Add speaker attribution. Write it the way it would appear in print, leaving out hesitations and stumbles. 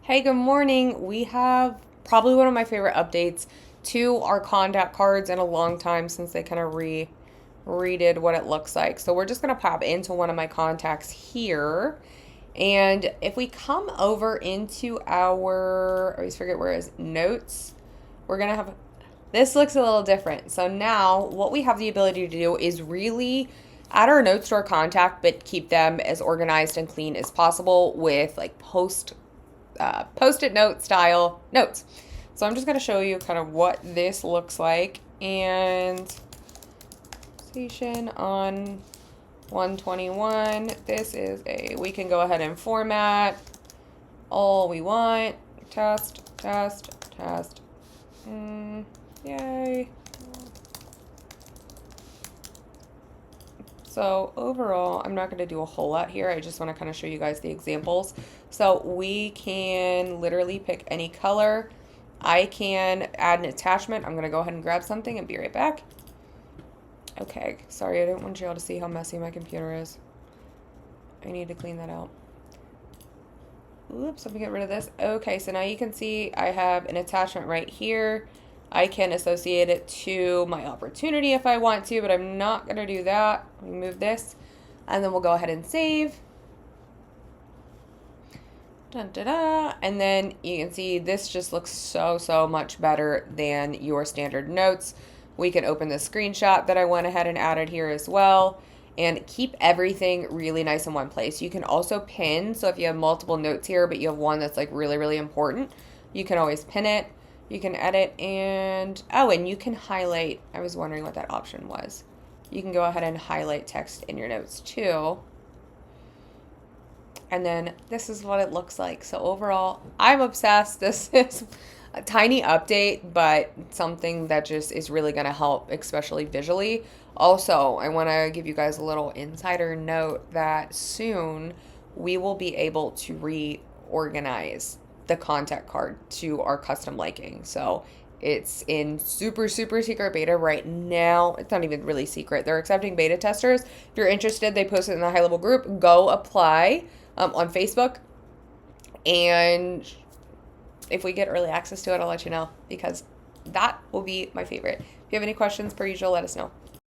Speaker 1: Hey, good morning. We have probably one of my favorite updates to our contact cards in a long time since they kind of redid what it looks like. So we're just going to pop into one of my contacts here. And if we come over into our, I always forget where it is, notes, we're going to have, this looks a little different. So now what we have the ability to do is really add our notes to our contact, but keep them as organized and clean as possible with like post-it note style notes. So I'm just going to show you kind of what this looks like. And station on 121. This is we can go ahead and format all we want. Test, test, test. Yay. So overall, I'm not going to do a whole lot here. I just want to kind of show you guys the examples. So we can literally pick any color. I can add an attachment. I'm going to go ahead and grab something and be right back. Okay, sorry, I didn't want you all to see how messy my computer is. I need to clean that out. Oops, let me get rid of this. Okay, so now you can see I have an attachment right here. I can associate it to my opportunity if I want to, but I'm not going to do that. Let me move this, and then we'll go ahead and save. Dun, da, da. And then you can see this just looks so much better than your standard notes. We can open the screenshot that I went ahead and added here as well and keep everything really nice in one place. You can also pin, so if you have multiple notes here, but you have one that's like really important, you can always pin it. You can edit and you can highlight. I was wondering what that option was. You can go ahead and highlight text in your notes too. And then this is what it looks like. So overall, I'm obsessed. This is a tiny update, but something that just is really going to help, especially visually. Also, I want to give you guys a little insider note that soon we will be able to reorganize the contact card to our custom liking. So it's in super secret beta right now. It's not even really secret. They're accepting beta testers. If you're interested, they post it in the high level group. Go apply on Facebook. And if we get early access to it, I'll let you know because that will be my favorite. If you have any questions, per usual, let us know.